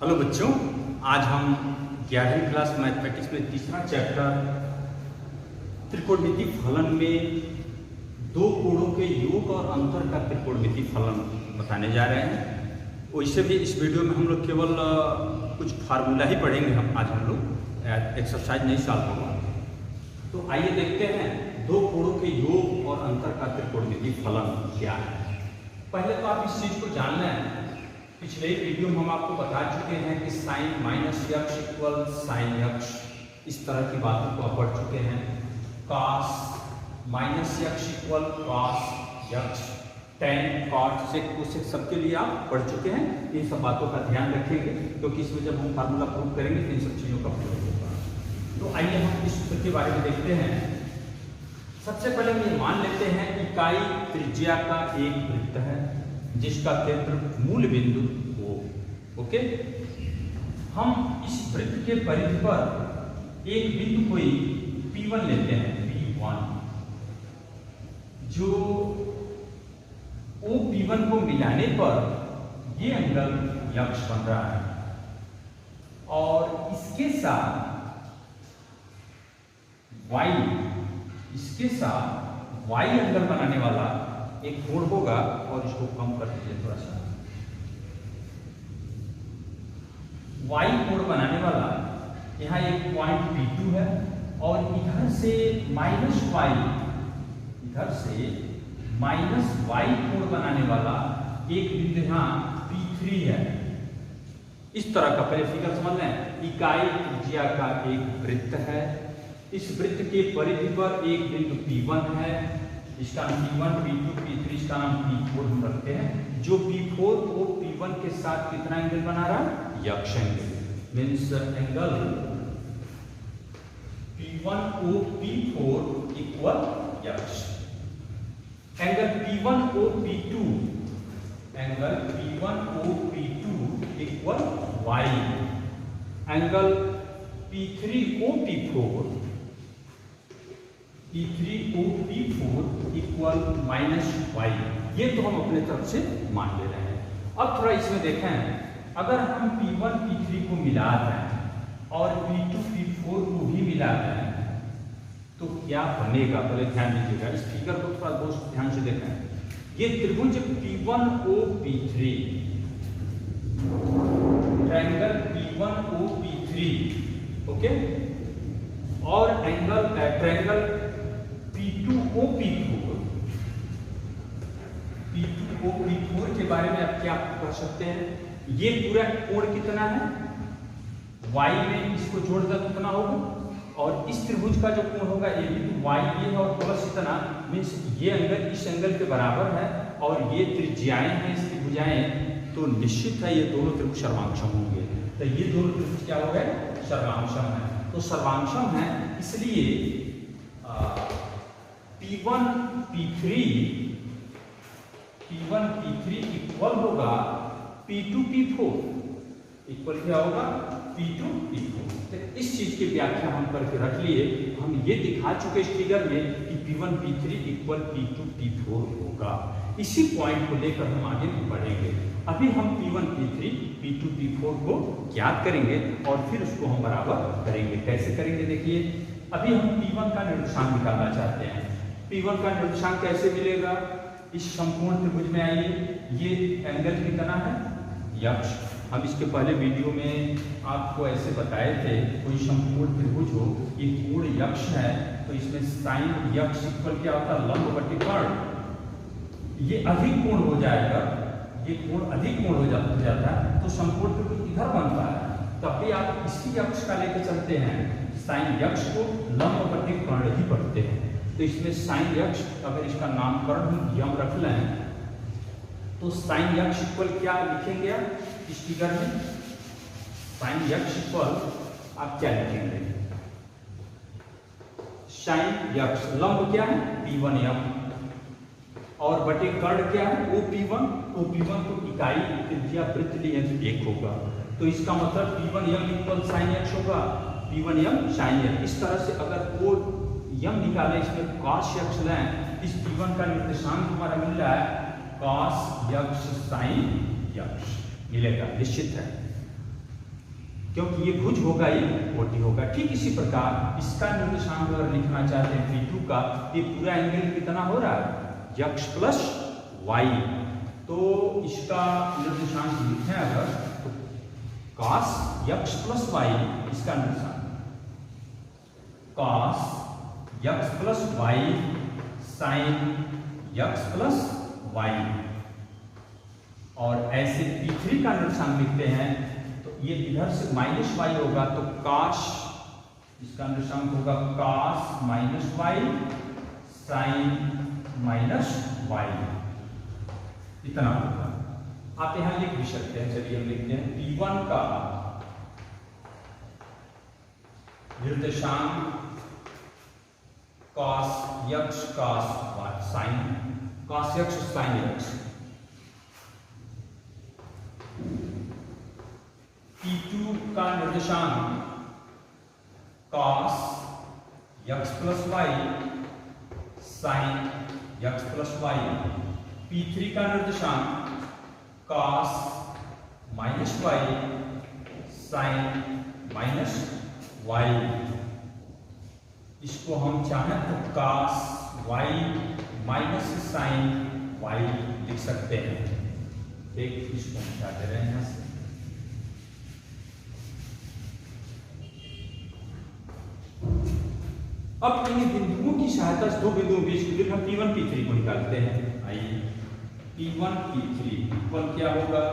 Hello बच्चों, आज हम 11वीं क्लास मैथमेटिक्स में तीसरा चैप्टर त्रिकोणमिति फलन में दो कोणों के योग और अंतर का त्रिकोणमिति फलन बताने जा रहे हैं। वैसे भी इस वीडियो में हम लोग केवल कुछ फार्मूला ही पढ़ेंगे। हम लोग एक्सरसाइज नहीं सॉल्व होगा। तो आइए देखते हैं दो कोणों के योग और अंतर का त्रिकोणमिति फलन क्या है। पहले तो आप इस चीज को जान लें, पिछले वीडियो में हम आपको बता चुके हैं कि sine minus x equal sine x, इस तरह की बातों को आप पढ़ चुके हैं। Cos minus x equal cos x, tan cot sec cosec सबके लिए आप पढ़ चुके हैं। इन सब बातों का ध्यान रखेंगे क्योंकि इसमें जब हम फार्मूला प्रूव करेंगे तो इन सब चीज़ों का प्रयोग होगा। तो आइए हम इस सूत्र के बारे में देखते हैं। सबसे पहले हम ये मान लेते हैं इकाई त्रिज्या का एक वृत्त है जिसका केंद्र मूल बिंदु O। ओके, हम इस वृत्त के परिधि पर एक बिंदु कोई P1 लेते हैं, P1, जो OP1 को मिलाने पर ये एंगल यक्स बन रहा है और इसके साथ y एंगल बनाने वाला एक कोण होगा और इसको कम कर दीजिए थोड़ा सा। y कोण बनाने वाला यहाँ एक पॉइंट P2 है और इधर से माइनस y कोण बनाने वाला एक बिंदु यहाँ P3 है। इस तरह का पहले फिगर समझ लें। इकाई त्रिज्या का एक वृत्त है, इस वृत्त के परिधि पर एक बिंदु P1 है, इसका नाम P1, P2, P3, इसका नाम P4 हम रखते हैं। जो P4 को P1 के साथ कितना एंगल बना रहा है? X angle. Means angle P1 O P4 equal X. Angle P1 O P2 equal y। Angle P3 O P4 equal minus y। ये तो हम अपने तरफ से मान ले रहे हैं। अब थोड़ा इसमें देखें, अगर हम P1 P3 को मिला दें और P2 P4 को भी मिला दें तो क्या बनेगा? पहले ध्यान दीजिएगा, इस फिगर को थोड़ा दोस्त ध्यान से देखें। ये त्रिभुज P1 O P3, triangle P1 O P3, okay, और angle triangle P2 O P4 के बारे में आप क्या कर सकते हैं? ये पूरा कोण कितना है? y में इसको जोड़ दें तो कितना होगा? और इस त्रिभुज का जो कोण होगा ये भी y ये और प्लस इतना, मीन्स ये एंगल इस एंगल के बराबर है और ये त्रिज्याएं हैं इसकी भुजाएं, तो निश्चित है ये दोनों त्रिभुज सर्वांगसम होंगे। तो ये दोनों त्रिभुज क्या हो गए? सर्वांगसम है। तो सर्वांगसम है इसलिए P1 P3 इक्वल होगा P2 P4 इक्वल क्या होगा? P2 P4। तो इस चीज की व्याख्या हम करके रख लिए। हम ये दिखा चुके इस फिगर में कि P1 P3 equal P2 P4 होगा। इसी पॉइंट को लेकर हम आगे बढ़ेंगे। अभी हम P1 P3 P2 P4 को ज्ञात करेंगे और फिर उसको हम बराबर करेंगे। कैसे करेंगे देखिए। अभी हम P1 का निर्देशांक निकालना चाहते हैं। P1 का निर्देशांक कैसे मिलेगा? इस संपूर्ण त्रिभुज में आइए, ये एंगल कितना है? यक्ष। हम इसके पहले वीडियो में आपको ऐसे बताए थे, कोई संपूर्ण त्रिभुज हो, ये कोण यक्ष है तो इसमें साइन यक्ष इक्वल क्या होता है? लंब बटे कर्ण। ये अधिक कोण हो जाएगा, ये कोण अधिक कोण हो जाता है तो संपूर्ण त्रिभुज इधर बनता है। तो अभी आप इसी यक्ष का लेकर चलते हैं, साइन यक्ष को लंब बटे कर्ण ही पढ़ते हैं। तो इसमें साइन यक्ष, अगर इसका नामकरण हम यम रख लें तो साइन यक्ष इक्वल क्या लिखेंगे आप इस फिगर में? साइन यक्ष इक्वल आप क्या लिखेंगे? साइन यक्ष, लंब क्या है? P1 यम, और बटे कर्ण क्या है? OP1 तो इकाई त्रिज्या वृत्त लिए तो एक होगा, तो इसका मतलब P1 यम इक्वल साइन यक्ष होगा। P1 यम साइन यक्ष। इस तरह से अगर वो यम निकाले, इसमें कॉस यक्ष लें, इस P1 का निर्देशांक हमारा मिल रहा है कॉस यक्ष साइन यक्ष मिलेगा, निश्चित है। क्योंकि ये भुज होगा, ये कोटि होगा। ठीक इसी प्रकार इसका निर्देशांक अगर लिखना चाहते हैं P2 का, ये पूरा एंगल कितना हो रहा है x प्लस वाई, तो इसका निर्देशांक लिखें अगर तो cos x प्लस वाई, इसका निर्देशांक cos x plus y sine x plus y. और ऐसे P3 का निर्देशांक लिखते हैं तो ये इधर से माइनस वाई होगा, तो cos, इसका निर्देशांक होगा cos minus y sine minus y, इतना होगा। आप यहां लिख भी सकते हैं, चलिए हम लिखते हैं P1 का निर्देशांक cos x cos y sine cos x sine x, P2 का निर्देशांक cos x plus y sine x plus y, P3 का निर्देशांक cos minus y sine minus y. इसको हम चाहें तो cos y minus sine y लिख सकते हैं। एक इसको हटा दे रहे हैं यहां से। अब इन बिंदुओं की सहायता से दो बिंदुओं के बीच की दूरी हम P1 P3 को निकालते हैं। आइए P1 P3 इक्वल क्या होगा,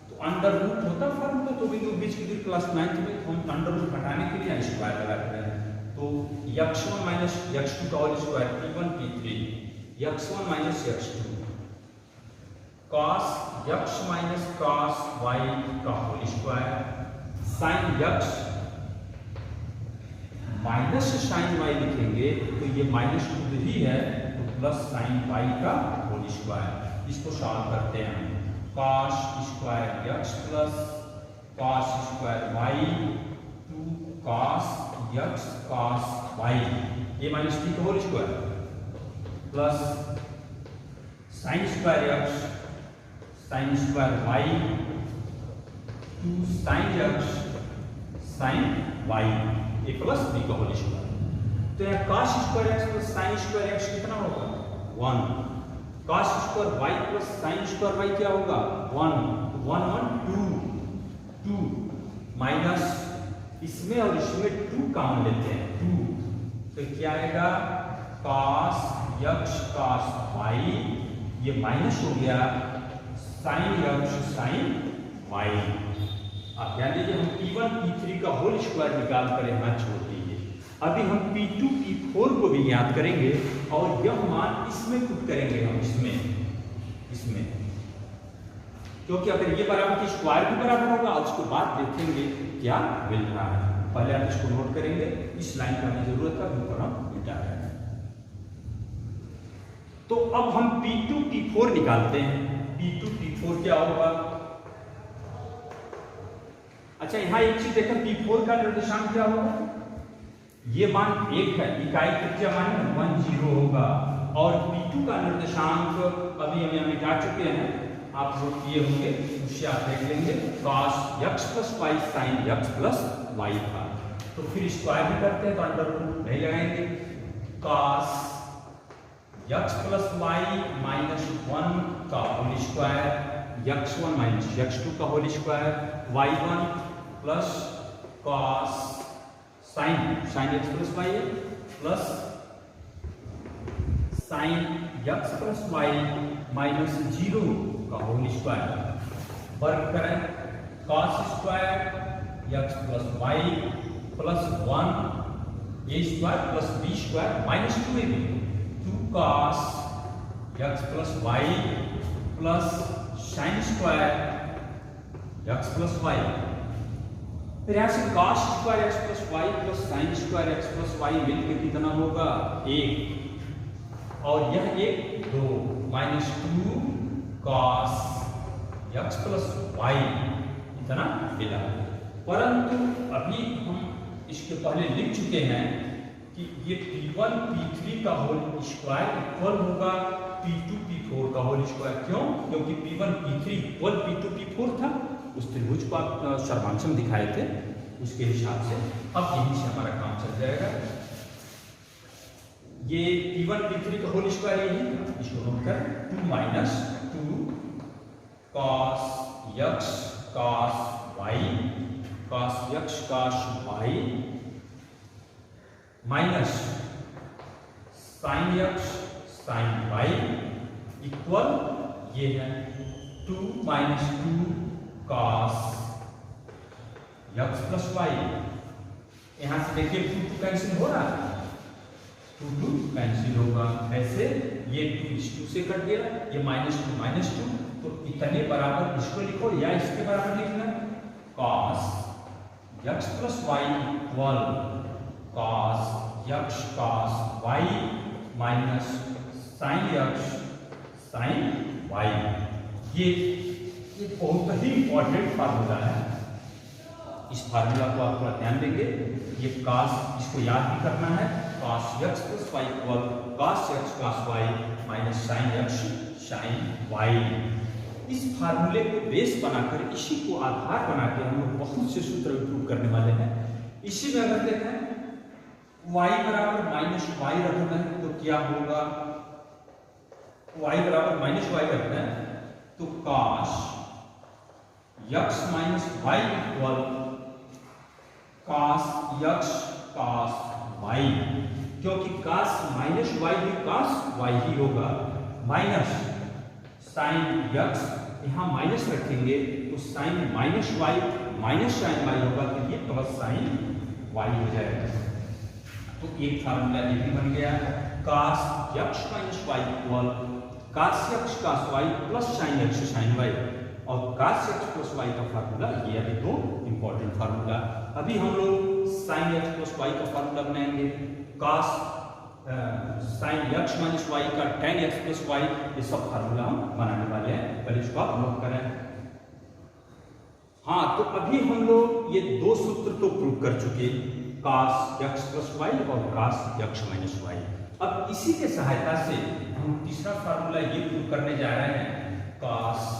तो अंडर रूट होता फॉर्मूला, तो बिंदु के बीच की दूरी क्लास 9th में, तो हम अंडर रूट हटाने के लिए स्क्वायर लगाते हैं, तो x1 माइनस x2 का whole square P1 P3 x1 minus x2 cos x minus cos y का whole square sin x minus sine y लिखेंगे तो ये माइनस खुद ही है, तो प्लस साइन वाई का होल स्क्वायर। इसको सॉल्व करते हैं, cos square x plus cos square y two cos x cos y, ये माइनस टी का whole square plus sine square x sine square y two sine x sine y, ए plus B का whole square. तो यहाँ cos square x plus sine square x कितना होगा 1, cos square y plus sine square y क्या होगा 1, तो 1 1 2 minus इसमें और इसमें 2 कॉमन लेते हैं 2, तो क्या आएगा cos x cos y, ये माइनस हो गया साइन x साइन y। आप ध्यान दीजिए, हम P1 P3 का होल स्क्वायर निकाल कर यहाँ छोड़ दीजिए। अभी हम P2 P4 को भी याद करेंगे और यह मान इसमें पुट करेंगे हम इसमें, क्योंकि अगर ये बराबर की स्क्वायर भी बराबर होगा, उसके बाद देखेंगे क्या मिल रहा है। पहले आप इसको नोट करेंगे, इस लाइन का हमें जरूरत है, ऊपर हम मिटा रहे हैं। तो अब हम P2 P4 निकालते हैं। P2 P4 क्या होगा, अच्छा यहाँ एक चीज देखें, P4 का निर्देशांक क्या होगा, ये मान 1 है, इकाई त्रिज्या मान 1 0 होगा, और P2 का निर्देशांक अभी हम यहाँ मिटा चुके हैं, आप जो किए होंगे उससे आप देख लेंगे cos x plus y sine x plus y था। तो फिर स्क्वायर भी करते हैं तो अंडर रूट नहीं लगाएंगे, cos x plus y minus 1 का whole square x1 minus x2 का whole square y1 plus cos sine x plus y plus sine x plus y minus 0 का होल स्क्वायर वर्ग करें, cos square x plus y plus 1 a square plus b square minus 2ab 2 cos x plus y plus sine square x plus y. फिर यहां से cos square x plus y plus sine square x plus y मिलकर कितना होगा 1, और यह 1 2 minus 2 cos x plus y इतना मिला। परंतु अभी हम इसके पहले लिख चुके हैं कि ये P1 P3 का होल स्क्वायर इक्वल होगा P2 P4 का होल स्क्वायर। क्यों? क्योंकि P1 P3 equal P2 P4 था, उस त्रिभुज को आप सर्वांश में दिखाए थे, उसके हिसाब से अब यहीं से हमारा काम चल जाएगा। ये P1 P3 का होल स्क्वायर यही था, इसको नोट कर 2 minus 2 cos x cos y cos x cos y minus sin x sin y equal ये है 2 minus 2 cos x plus y। यहां से देखिए 2 कैंसिल हो रहा है, 2 कैंसिल होगा, ऐसे ये 2 इस 2 से कट गया, ये -2 तो इतने बराबर इसको लिखो या इसके बराबर लिखना cos x plus y equal cos x cos y minus sin x sin y। ये बहुत ही इंपॉर्टेंट फार्मूला है, इस फार्मूला को आप थोड़ा ध्यान देंगे। ये cos, इसको याद भी करना है, cos x plus y equal cos x cos y minus sin x sin y। इस फार्मूले को बेस बनाकर, इसी को आधार बना के हम लोग बहुत से सूत्र प्रूव करने वाले हैं। इसी में अगर देखें y बराबर माइनस y रखना है तो क्या होगा, y बराबर माइनस y रखना है तो cos x minus y equal cos x cos y, क्योंकि cos माइनस y भी cos y ही होगा, माइनस sin x, यहाँ माइनस रखेंगे तो sin minus y minus sin y होगा, तो ये प्लस sin y हो जाएगा। तो एक फार्मूला ये भी बन गया, cos x minus y equal cos x cos y plus sin x sin y, और cos x प्लस y का फार्मूला ये अभी दो इंपॉर्टेंट फार्मूला। अभी हम लोग sin x प्लस y का फार्मूला बनाएंगे, cos sin x minus y का tan x प्लस y, ये सब फार्मूला हम बनाने वाले हैं, पहले इसको आप नोट करें। हाँ, तो अभी हम लोग ये दो सूत्र तो प्रूव कर चुके, cos x प्लस y और cos x माइनस y। अब इसी के सहायता से हम तीसरा फार्मूला ये प्रूव करने जा रहे हैं, cos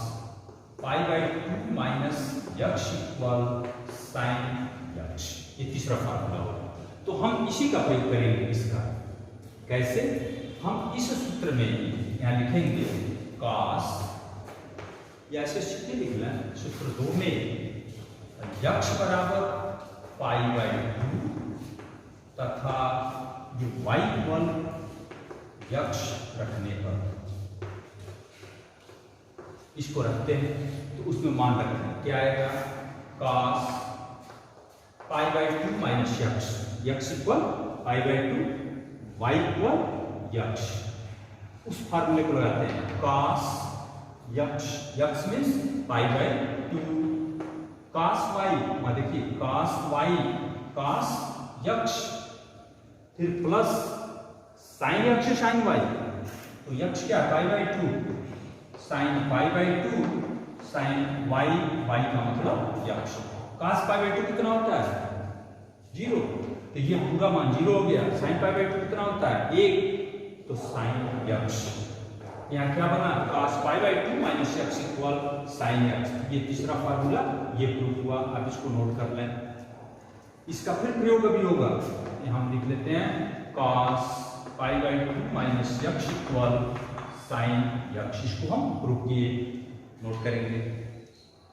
pi by 2 minus x equal sin x, ये तीसरा फार्मूला होगा। तो हम इसी का प्रयोग करेंगे। इसका कैसे, हम इस सूत्र में यहाँ लिखेंगे cos, या ऐसे सीधे लिख लें, सूत्र 2 में x बराबर पाई बाई 2 तथा ये y इक्वल x रखने पर, इसको रखते हैं तो उसमें मान रखते हैं, क्या आएगा cos pi by 2 minus x equal pi by 2 y equal x। उस फार्मूले को लगाते हैं, cos x means pi by 2, cos y, वहां देखिए cos y cos x, फिर plus sin x sin y, तो x क्या पाई by 2 sin pi by 2 sin y, y का मतलब x। cos पाई बाई 2 कितना होता है 0, तो ये पूरा मान 0 हो गया। sin पाई बाई 2 कितना होता है 1, तो sin x। यहाँ क्या बना, cos pi by 2 minus x equal sin x। ये तीसरा फार्मूला ये प्रूव हुआ। अब इसको नोट कर लें, इसका फिर प्रयोग अभी होगा, हम लिख लेते हैं cos pi by 2 minus x equal sin x। इसको हम प्रूव किए, नोट करेंगे।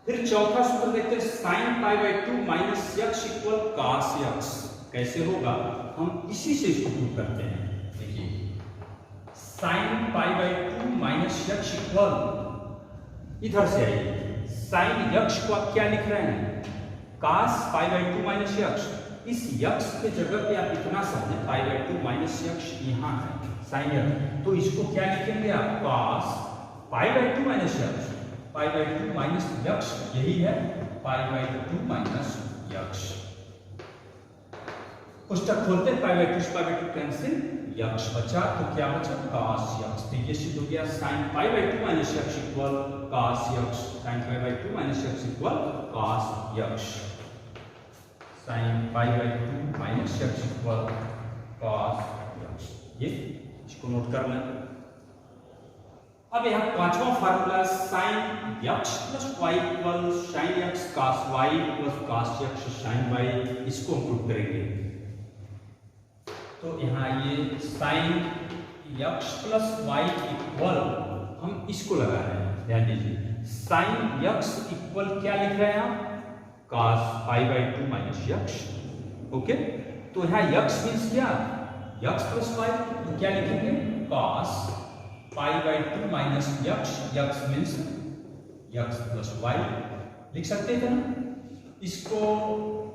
फिर चौथा सूत्र देखते हैं, sin pi by 2 minus x equal cos x। कैसे होगा, हम इसी से इसको प्रूव करते हैं। देखिए sin pi by 2 minus x equal, इधर से आइए, sin x को आप क्या लिख रहे हैं, cos pi by 2 minus x। इस x के जगह पे आप इतना समझें, पाई बाई 2 माइनस x यहाँ है sin x, तो इसको क्या लिखेंगे आप, cos pi by 2 minus x, pi by 2 minus x, यही है पाई बाई 2 माइनस x। पुस्तक खोलते हैं, पाई by 2 pi by 2 cancel, x बचा, तो क्या बचा cos x। तो ये सिद्ध हो गया, sin pi by 2 minus x equal cos x, sin pi by 2 minus x equal cos x, sin pi by 2 minus x equal cos x। ये इसको नोट कर लें। अब यहाँ पांचवा formula sine x plus Y equal sine x cos y plus cos x sine y, इसको हम prove करेंगे। तो यहाँ ये sine x plus Y equal हम इसको लगा रहे हैं, ध्यान दीजिए। साइन यक्स इक्वल क्या लिख रहे हैं आप, cos pi by 2 minus x. Okay, तो यहाँ यक्स मीन्स क्या, यक्स प्लस वाई, तो क्या लिखेंगे cos pi by 2 minus x, x means x plus y लिख सकते थे ना। इसको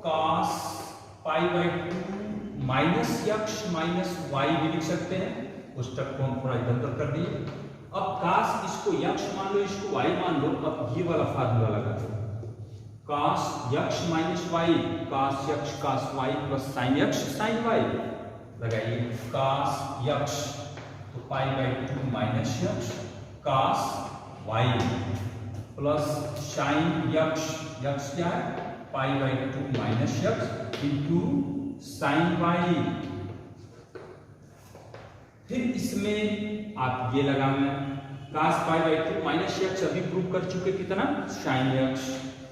cos pi by 2 minus x minus y भी लिख सकते हैं, उस तक को हम थोड़ा इधर उधर कर दिए। अब कॉस इसको यक्स मान लो, इसको वाई मान लो। अब ये वाला फार्मूला लगा दो, cos x minus y, cos x cos y plus sine x sine y लगाइए। कॉस यक्स तो pi by 2 minus x cos y plus sine x, x क्या है pi by 2 minus x into sine y. फिर इसमें आप ये लगाना cos pi by 2 minus x अभी प्रूव कर चुके, कितना साइन यक्स,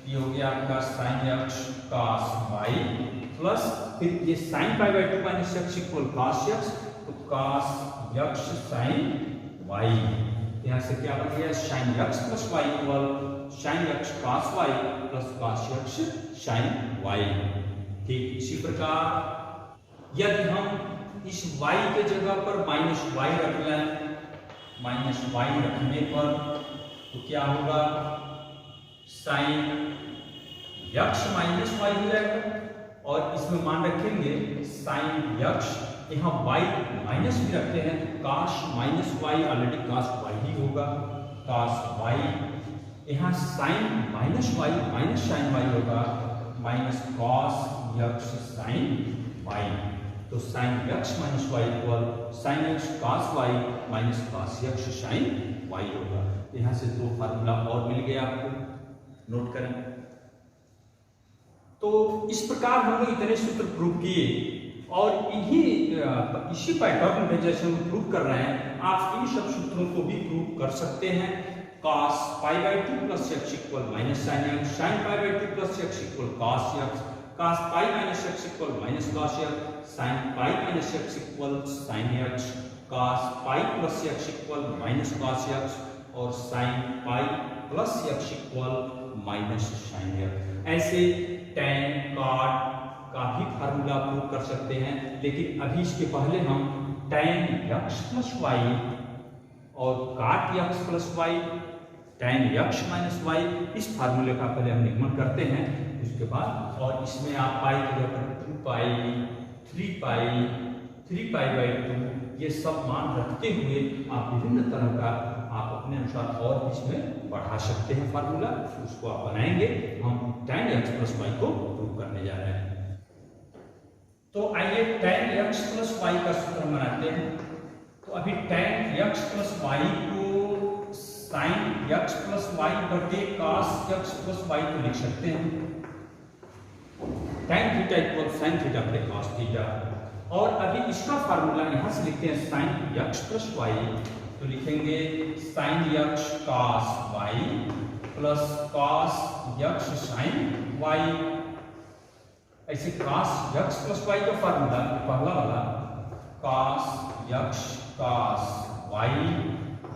ये हो गया आपका sine x cos y plus फिर ये sine pi by 2 minus x equal cos x, तो cos यक्स साइन वाई। यहाँ से क्या बन गया sine x plus Y equal sine x cos y plus cos x sine y. ठीक इसी प्रकार यदि हम इस y के जगह पर माइनस वाई रख लें, माइनस वाई रखने पर तो क्या होगा साइन यक्स माइनस वाई हो जाएगा, और इसमें मान रखेंगे साइन यक्स, यहाँ y माइनस भी रखते हैं तो cos minus Y, already cos Y ही होगा, cos वाई, यहाँ sine minus Y minus sine Y होगा, minus cos x sine Y. तो sine X minus Y equal sine x cos Y minus cos x sine Y होगा। यहाँ से दो formula और मिल गया आपको, नोट करें। तो इस प्रकार हम लोग इतने सूत्र प्रूव किए, और इसी पैटर्न में जैसे हम प्रूव कर रहे हैं, आप इन सब सूत्रों को भी प्रूव कर सकते हैं। cos pi by 2 plus X equal minus sine x, sine pi by 2 plus X equal cos x, cos pi minus x equal minus cos x, sine pi minus x equal sine x, cos pi plus X equal minus cos X, और sine pi plus X equal minus sine X. ऐसे tan cot का भी formula prove कर सकते हैं, लेकिन अभी इसके पहले हम tan यक्स प्लस वाई और cot x plus y, tan x minus y, इस फार्मूले का पहले हम निगमन करते हैं। उसके बाद और इसमें आप पाई की जगह पर 2 पाई 3 पाई बाई 2 ये सब मान रखते हुए आप विभिन्न तरह का आप अपने अनुसार और इसमें बढ़ा सकते हैं फार्मूला, उसको आप बनाएंगे। हम tan यक्स प्लस वाई को प्रूव करने जा रहे हैं। तो आइए tan यक्स प्लस वाई का सूत्र बनाते हैं। तो अभी tan यक्स प्लस वाई को साइन यक्स प्लस वाई बटे cos यक्स प्लस वाई को लिख सकते हैं, tan theta equal sine theta बटे cos थीटा। और अभी इसका फार्मूला यहां से लिखते हैं साइन यक्स प्लस वाई, तो लिखेंगे sine x cos y plus cos x sine y. ऐसे cos यक्स प्लस वाई का फार्मूला पहला वाला cos x cos Y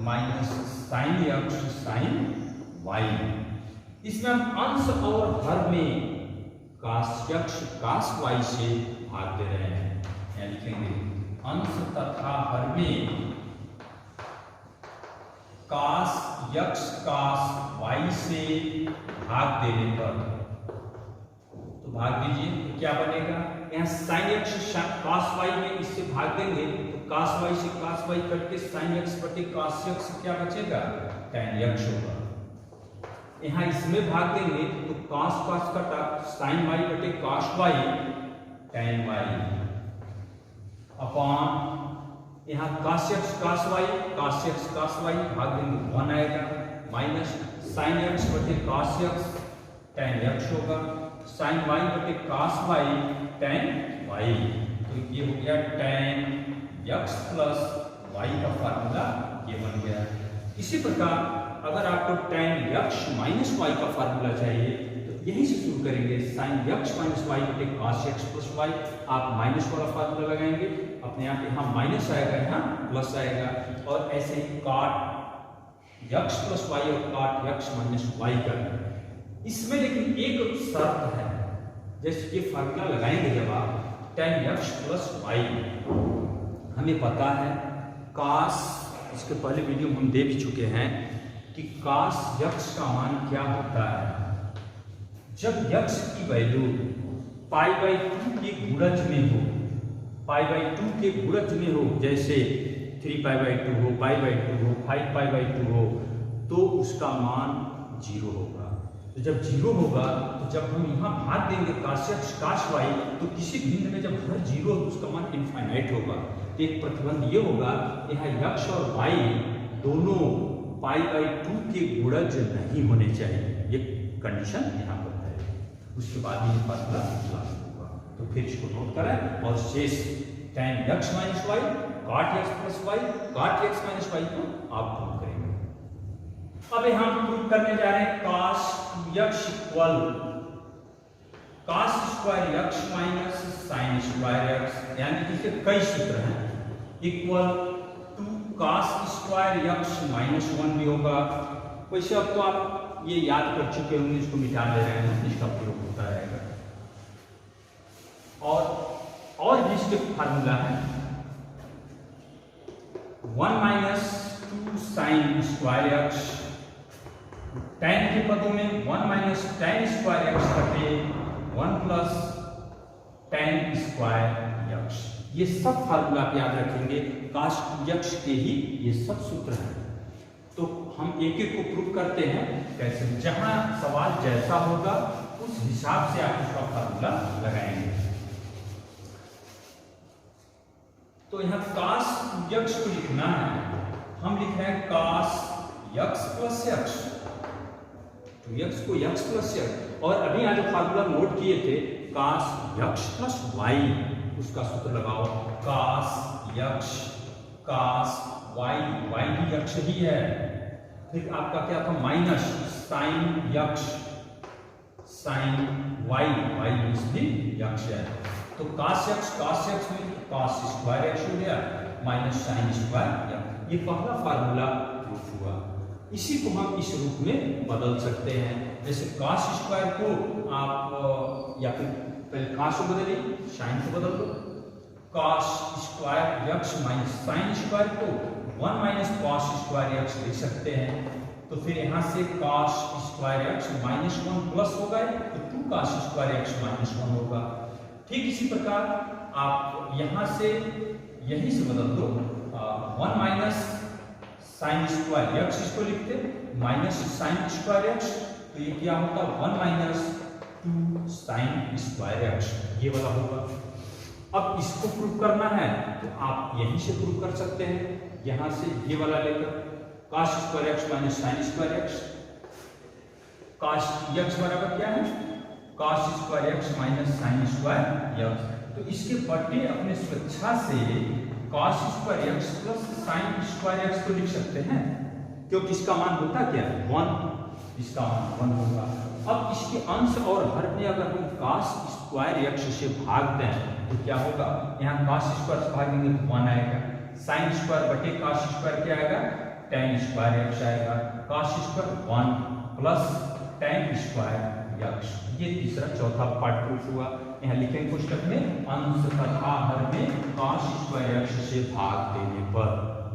minus sine x sine y. इसमें हम अंश और हर में cos यक्स cos वाई से भाग दे रहे हैं, यानी लिखेंगे अंश तथा हर में cos यक्स cos वाई से भाग देने पर, तो भाग दीजिए तो क्या बनेगा, यहाँ साइन यक्स cos वाई में इससे भाग देंगे तो cos वाई से cos वाई कट के साइन यक्स बटे cos यक्स क्या बचेगा, tan यक्स होगा। यहाँ इसमें भाग देंगे तो cos cos कटा साइन वाई बटे cos y tan y upon यहाँ cos यक्स cos वाई भाग देंगे 1 आएगा, माइनस साइन यक्स बटे cos यक्स tan यक्स होगा, साइन वाई बटे cos वाई tan वाई। तो ये हो गया tan यक्स प्लस वाई का फार्मूला ये बन गया। इसी प्रकार अगर आपको tan यक्ष माइनस वाई का फार्मूला चाहिए तो यहीं से शुरू करेंगे। sin यक्ष माइनस वाई बटे cos यक्ष प्लस वाई, आप माइनस वाला फार्मूला लगाएंगे, अपने आप यहाँ माइनस आएगा, यहाँ प्लस आएगा, और ऐसे ही cot यक्ष प्लस वाई और cot यक्ष माइनस वाई करना। इसमें लेकिन एक शर्त है, जैसे ये फार्मूला लगाएंगे जब आप tan यक्ष प्लस वाई, हमें पता है cos, इसके पहले वीडियो में हम दे भी चुके हैं कि cos यक्ष का मान क्या होता है। जब यक्ष की वैल्यू π/2 के गुणज में हो, π/2 के गुणज में हो, जैसे 3π/2 हो, π/2 हो, 5π/2 हो, तो उसका मान 0 होगा। तो जब 0 होगा तो जब हम यहाँ भाग देंगे cos यक्ष cos वाई, तो किसी भिन्न में जब हर 0 हो तो उसका मान इनफाइनाइट होगा। तो एक प्रतिबंध ये होगा, यहाँ यक्ष और वाई दोनों π/2 के गुणज नहीं होने चाहिए, ये कंडीशन यहाँ पर है। उसके बाद ये फार्मूला लागू होगा। तो फिर इसको नोट करें और शेष tan यक्ष माइनस वाई, cot यक्ष प्लस वाई, cot यक्ष माइनस वाई को आप प्रूव करेंगे। अब यहाँ हम प्रूव करने जा रहे हैं cos यक्ष इक्वल cos स्क्वायर यक्ष माइनस sin स्क्वायर यक्स, यानी कि इसके कई सूत्र हैं, इक्वल टू cos स्क्वायर यक्ष माइनस 1 भी होगा। वैसे अब तो आप ये याद कर चुके होंगे, इसको मिटा दे रहे हैं, इसका प्रयोग होता रहेगा। और भी इसके फार्मूला है 1 माइनस 2 sin स्क्वायर यक्ष, tan के पदों में 1 माइनस tan स्क्वायर यक्ष करके 1 प्लस tan स्क्वायर यक्ष। ये सब फार्मूला आप याद रखेंगे, cos यक्ष के ही ये सब सूत्र हैं। तो हम एक एक को प्रूव करते हैं कैसे, जहां सवाल जैसा होगा उस हिसाब से आप उसका फार्मूला लगाएंगे। तो यहाँ cos यक्ष को लिखना है, हम लिख रहे हैं cos यक्ष प्लस यक्ष, तो यक्ष को यक्ष प्लस यक्ष, और अभी यहाँ जो फार्मूला नोट किए थे cos यक्ष प्लस वाई, उसका सूत्र लगाओ cos यक्ष cos वाई, वाई भी यक्ष ही है। फिर आपका क्या था माइनस sin यक्ष sin वाई, वाई भी यक्ष है। तो cos यक्ष में cos स्क्वायर यक्ष हो गया माइनस sin स्क्वायर यक्ष। ये पहला फार्मूला प्रूफ हुआ। इसी को हम इस रूप में बदल सकते हैं, जैसे cos स्क्वायर को आप या फिर पहले cos को बदलिए, sin को बदल दो, cos स्क्वायर यक्ष माइनस sin स्क्वायर को 1 माइनस cos स्क्वायर यक्ष लिख सकते हैं। तो फिर यहाँ से cos स्क्वायर यक्ष माइनस 1 प्लस होगा तो 2 cos स्क्वायर यक्ष माइनस 1 होगा। ठीक इसी प्रकार आप यहाँ से यहीं से बदल दो, 1 माइनस sin स्क्वायर यक्ष इसको लिखते माइनस sin स्क्वायर यक्ष, तो ये क्या होता 1 माइनस 2 sin स्क्वायर यक्ष, ये वाला होगा। अब इसको प्रूव करना है तो आप यहीं से प्रूव कर सकते हैं, यहां से ये वाला लेकर cos स्क्वायर यक्ष माइनस sin स्क्वायर यक्ष, cos यक्ष बराबर क्या है cos स्क्वायर यक्ष माइनस sin स्क्वायर यक्ष। तो इसके बटे अपने स्वेच्छा से cos स्क्वायर यक्ष प्लस sin स्क्वायर यक्ष को लिख सकते हैं, क्योंकि इसका मान होता क्या है 1, इसका मान 1 होगा। अब इसके अंश और हर में अगर हम cos स्क्वायर यक्ष से भाग दें तो क्या होगा, यहाँ cos स्क्वायर से भागेंगे तो 1 आएगा, sin स्क्वायर बटे cos स्क्वायर क्या आएगा tan स्क्वायर यक्ष आएगा, cos square 1 plus tan square यक्ष। ये तीसरा चौथा पार्ट प्रूफ हुआ। यहाँ लिखेंगे पुस्तक में अंश तथा हर में cos स्क्वायर यक्ष से भाग देने पर,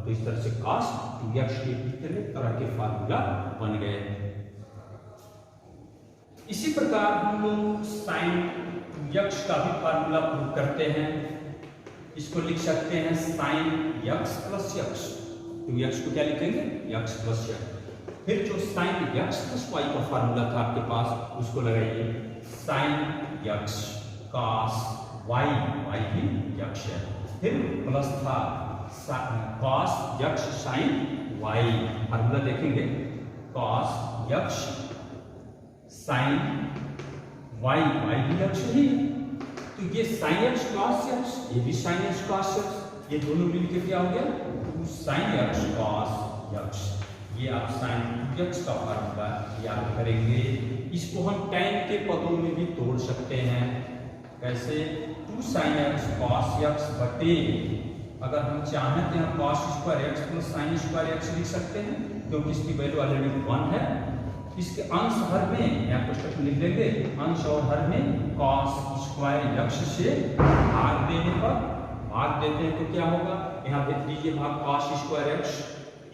तो इस तरह से cos 2x के कितने तरह के फार्मूला बन गए। इसी प्रकार हम लोग sin 2x का भी फार्मूला प्रूव करते हैं। इसको लिख सकते हैं sin x प्लस यक्ष, 2x को क्या लिखेंगे x प्लस यक्ष। फिर जो sin x प्लस y का फार्मूला था आपके पास उसको लगाइए, sin x cos y, y भी यक्ष है। फिर प्लस था cos यक्ष sin y, फार्मूला देखेंगे cos यक्ष sin y, y भी यक्ष ही है। तो ये sin x cos यक्ष, ये भी sin x cos यक्ष, ये दोनों मिलकर क्या हो गया 2 sin x cos यक्ष। ये आप साइन 2x का फार्मूला याद करेंगे। इसको हम tan के पदों में भी तोड़ सकते हैं। कैसे? 2 sin x cos x बटे, अगर हम चाहें तो यहाँ cos square x plus sin square x लिख सकते हैं, क्योंकि इसकी वैल्यू ऑलरेडी 1 है। इसके अंश हर में यहाँ पुस्तक में लिख देंगे, अंश और हर में cos स्क्वायर x से भाग देने पर, भाग देते हैं तो क्या होगा, यहाँ देख लीजिए भाग cos स्क्वायर x,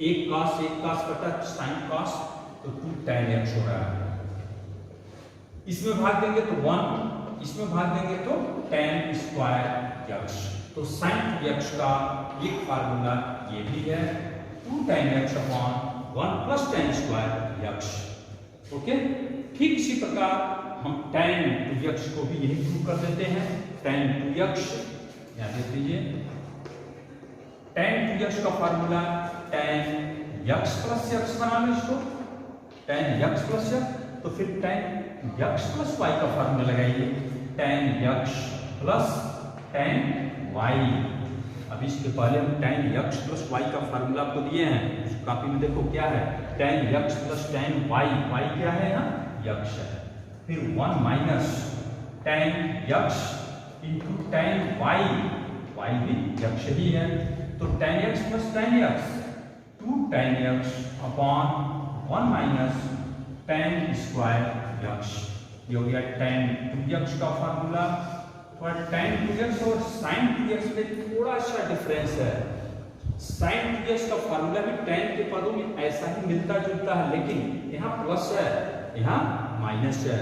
एक cos बटा sin cos, तो 2 tan x हो रहा है। इसमें भाग देंगे तो 1, इसमें भाग देंगे तो tan स्क्वायर x। तो sin 2x का एक फार्मूला ये भी है, 2 tan x upon 1 plus tan square x। Okay, ठीक इसी प्रकार हम tan 2x को भी यही प्रूव कर देते हैं। tan 2x यहाँ देख लीजिए, tan 2x का formula tan x plus x बना लो इसको, tan x प्लस x, तो फिर tan x प्लस y का फार्मूला लगाइए, tan x plus tan y। अब इसके पहले हम tan x प्लस y का फार्मूला आपको दिए हैं, उस कॉपी में देखो क्या है, tan x plus tan y, y क्या है यहाँ x है, फिर 1 minus tan x into tan y, y भी x ही है, तो tan x plus tan x 2 tan x upon 1 minus tan square x। ये हो गया tan 2x का फार्मूला। और tan 2x और sin 2x में थोड़ा सा डिफरेंस है। sin 2x का फार्मूला भी tan के पदों में ऐसा ही मिलता जुलता है, लेकिन यहाँ प्लस है, यहाँ माइनस है,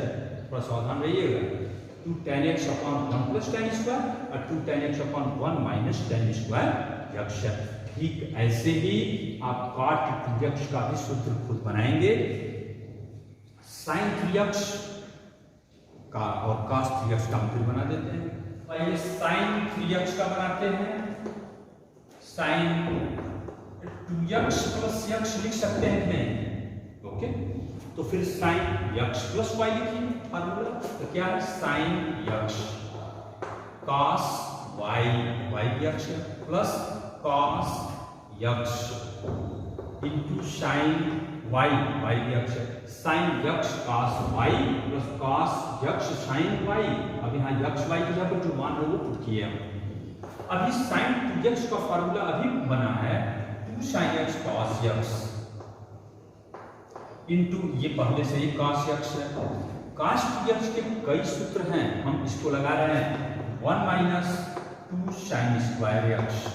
थोड़ा सावधान रहिएगा। 2 tan x upon 1 plus tan square और 2 tan x upon 1 minus tan square x है। ठीक ऐसे ही आप cot 2x का भी सूत्र खुद बनाएंगे। sin 3x का और cos 3x का हम फिर बना देते हैं। पहले sin 3x का बनाते हैं, sin 2x प्लस x लिख सकते हैं कि नहीं? ओके, तो फिर sin x प्लस y लिखिए फार्मूला, तो क्या है sin x cos y, y भी x है, plus cos x into sin y, y भी x है, sin x cos y plus cos x sin y। अब यहाँ x y की जगह जो मान लो वो पुट किए हम। अभी sin 2x का फार्मूला अभी बना है 2 sin x cos x into ये पहले से ही cos x है। cos 2x के कई सूत्र हैं, हम इसको लगा रहे हैं 1 माइनस 2 sin स्क्वायर x।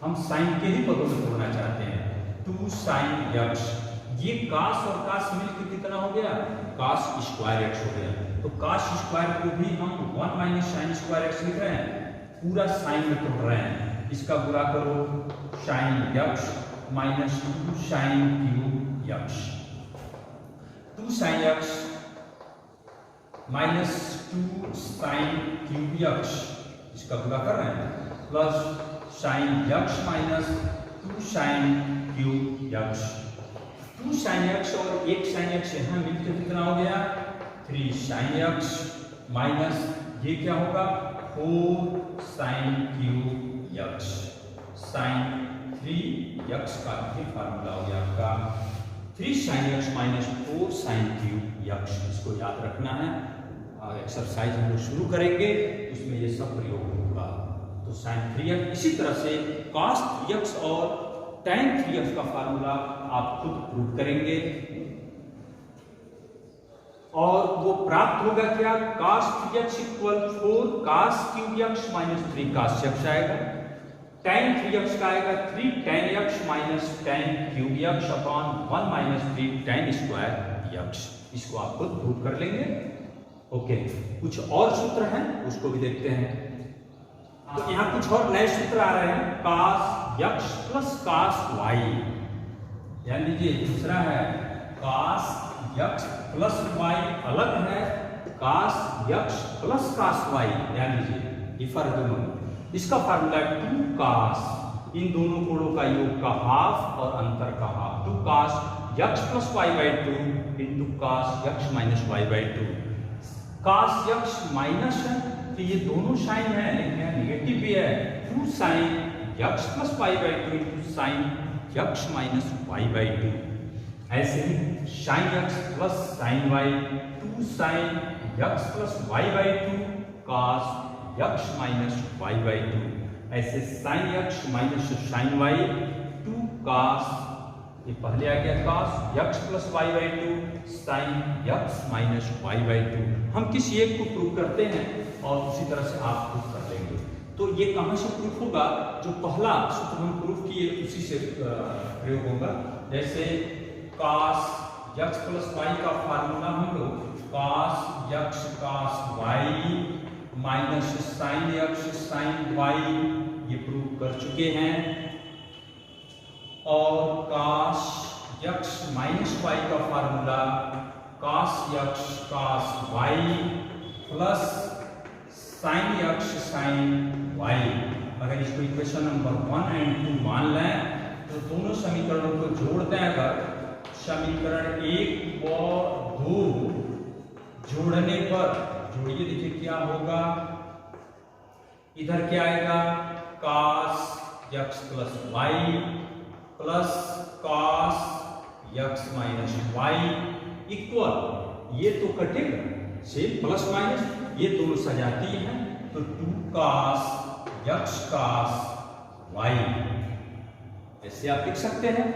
हम sin के ही पदों में तोड़ना चाहते हैं, 2 sin x, ये cos और cos मिलकर कितना हो गया, cos स्क्वायर x हो गया। तो cos स्क्वायर को भी हम 1 माइनस sin स्क्वायर x लिख रहे हैं, पूरा sin में तोड़ रहे हैं। इसका गुणा करो sin x minus 2 sin cube x, 2 sin x minus 2 sin cube x, इसका गुणा कर रहे हैं, plus sin x minus 2 sin cube x। 2 sin x और 1 sin x यहाँ मिलकर कितना हो गया, 3 sin x माइनस ये क्या होगा 4 sin cube x, sin 3x का ये फार्मूला हो गया आपका 3 sin x minus 4 sin cube x। इसको याद रखना है, एक्सरसाइज हम लोग शुरू करेंगे उसमें ये सब प्रयोग होगा। तो sin 3x, इसी तरह से cos 3x और tan 3x का फार्मूला आप खुद प्रूव करेंगे और वो प्राप्त होगा क्या, cos 3x equal 4 cos cube x minus 3 cos x आएगा, tan 3x का आएगा 3 tan x minus tan cube x upon 1 minus 3 tan square x। इसको आप खुद प्रूव कर लेंगे। ओके, कुछ और सूत्र हैं उसको भी देखते हैं। तो यहाँ कुछ और नए सूत्र आ रहे हैं, cos x plus cos y, ध्यान दीजिए। दूसरा है cos x प्लस y, अलग है cos x plus cos y, ध्यान दीजिए ये फर्क दोनों। इसका फार्मूला 2 cos, इन दोनों कोणों का योग का हाफ और अंतर का half, 2 cos x plus y by 2 into cos x minus y by 2। cos x minus है तो ये दोनों साइन है, लेकिन नेगेटिव भी है, 2 sin x plus y by 2 into sine X minus Y by two. ऐसे ही sine x plus sine Y, two sine x plus Y by two cos x minus Y by two. ऐसे sine X minus sine Y, two cos, ये पहले आ गया cos X plus Y by two, sine X minus Y by two. हम किसी एक को prove करते हैं और उसी तरह से आप प्रूव कर लेंगे। तो ये कहाँ से प्रूफ होगा? जो पहला सूत्र हम प्रूफ किए उसी से प्रयोग होगा। जैसे cos यक्स प्लस वाई का फार्मूला हम लोग cos x cos Y minus sine x sine y ये प्रूव कर चुके हैं। और cos यक्स माइनस वाई का formula cos x cos y plus sine x sine y. अगर इसको इक्वेशन नंबर 1 और 2 मान लें तो दोनों समीकरणों को जोड़ दें। अगर समीकरण 1 और 2 जोड़ने पर जोड़िए, देखिए क्या होगा। इधर क्या आएगा cos x plus y plus cos x minus Y equal, ये तो कटेगा से प्लस माइनस, ये दोनों सजाती हैं तो 2 cos यक्स cos वाई। ऐसे आप लिख सकते हैं।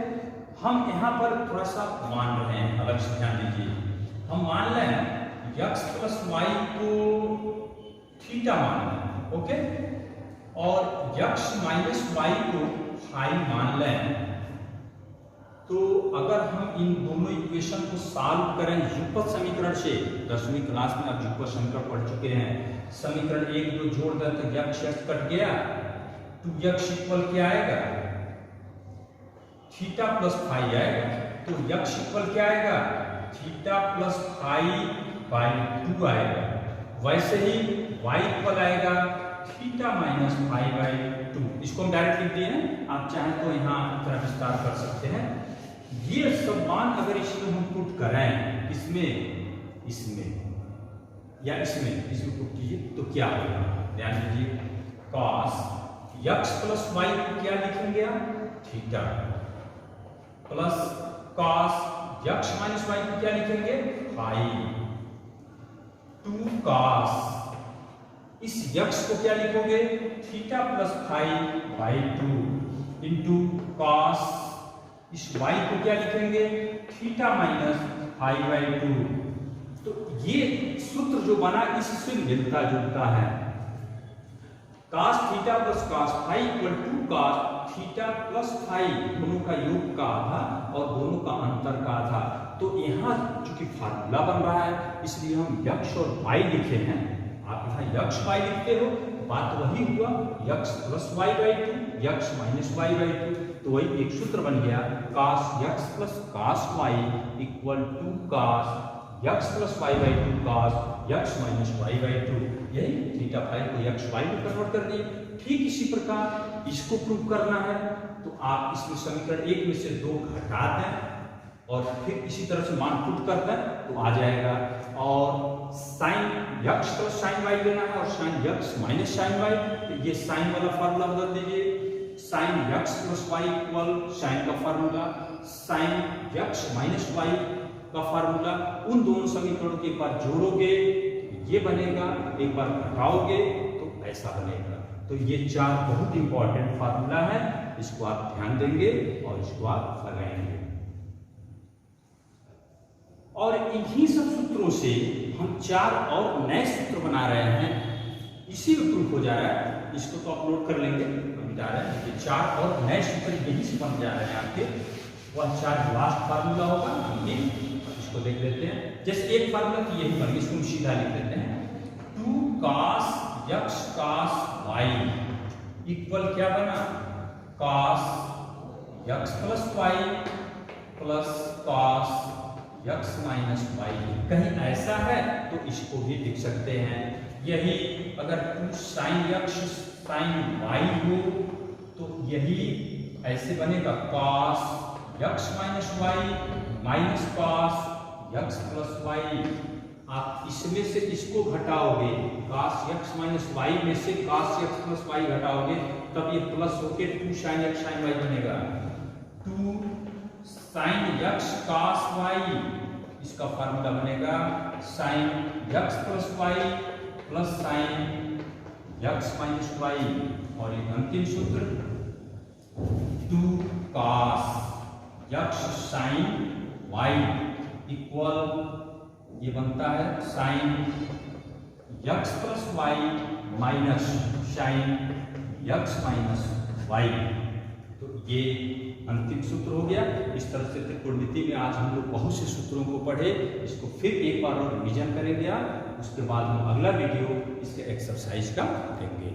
हम यहाँ पर थोड़ा सा मान रहे हैं, अलग से ध्यान दीजिए। हम मान लें यक्स प्लस वाई को थीटा मान लें, ओके, और यक्स माइनस वाई को फाई मान लें। तो अगर हम इन दोनों इक्वेशन को सॉल्व करें युगपत समीकरण से, 10वीं क्लास में आप युगपत समीकरण पढ़ चुके हैं। समीकरण 1 2 जोड़ दें तो यक्स यक्स कट गया, 2x इक्वल क्या आएगा थीटा प्लस फाई आएगा। तो यक्स इक्वल क्या आएगा थीटा प्लस फाई बाई 2 आएगा। वैसे ही y इक्वल आएगा थीटा माइनस फाई बाई 2। इसको हम डायरेक्ट लिख दिए हैं, आप चाहें तो यहाँ इतना विस्तार कर सकते हैं। ये सब मान अगर इसमें हम पुट करें, इसमें या इसमें पुट कीजिए तो क्या होगा, ध्यान दीजिए। cos यक्स प्लस वाई को क्या लिखेंगे आप theta, plus cos x minus y को क्या लिखेंगे फाई, 2 cos, इस यक्स को क्या लिखोगे theta plus phi by 2 into cos, इस y को क्या लिखेंगे थीटा माइनस फाई बाई 2। तो ये सूत्र जो बना इससे मिलता जुलता है। cos theta plus cos phi equal to cos theta plus phi, दोनों का योग का आधा और दोनों का अंतर का आधा। तो यहाँ चूंकि फार्मूला बन रहा है इसलिए हम यक्स और y लिखे हैं। आप यहाँ यक्स y लिखते हो, बात वही हुआ x plus Y by 2 x minus Y by 2। तो वही एक सूत्र बन गया cos x plus cos y equal to cos x plus Y by 2 cos x minus Y by 2। यही थीटा फाई को यक्स वाई में कन्वर्ट कर दिए। ठीक इसी प्रकार इसको प्रूव करना है तो आप इसमें समीकरण 1 में से 2 घटा दें और फिर इसी तरह से मान पुट कर दें तो आ जाएगा। और sine x plus sine Y लेना है और sine X minus sine Y, तो ये साइन वाला फार्मूला बदल दीजिए, sine x plus Y equal sine का formula sine X minus Y का फार्मूला। उन दोनों समीकरणों के एक बार जोड़ोगे ये बनेगा, एक बार घटाओगे तो ऐसा बनेगा। तो ये 4 बहुत इंपॉर्टेंट फार्मूला है, इसको आप ध्यान देंगे और इसको आप लगाएंगे। और इन्हीं सब सूत्रों से हम 4 और नए सूत्र बना रहे हैं, इसी में प्रूफ हो जा रहा है। इसको तो अपलोड कर लेंगे, अभी जा रहे हैं। 4 और नए सूत्र यही से बन जा रहे हैं आपके। वह 4 लास्ट फार्मूला होगा, इसको देख लेते हैं। जैसे एक फार्मूला की यही बन गई, इसको हम सीधा लिख लेते हैं 2 cos x cos y equal क्या बना cos x plus y plus cos x minus y. कहीं ऐसा है तो इसको भी लिख सकते हैं। यही अगर 2 साइन यक्स साइन वाई हो तो यही ऐसे बनेगा cos x minus Y minus cos x plus y. आप इसमें से इसको घटाओगे, cos यक्स माइनस वाई में से cos यक्स प्लस वाई घटाओगे तब ये प्लस होके 2 साइन यक्स साइन वाई बनेगा। 2 साइन x cos y, इसका फार्मूला बनेगा sine x plus y plus sine x minus y, और एक अंतिम सूत्र 2 cos x sine y equal ये बनता है sine x plus y minus sine x minus y. तो ये अंतिम सूत्र हो गया। इस तरह से त्रिकोणमिति में आज हम लोग बहुत से सूत्रों को पढ़े, इसको फिर एक बार और रिवीजन करेंगे। उसके बाद हम अगला वीडियो इसके एक्सरसाइज का देंगे।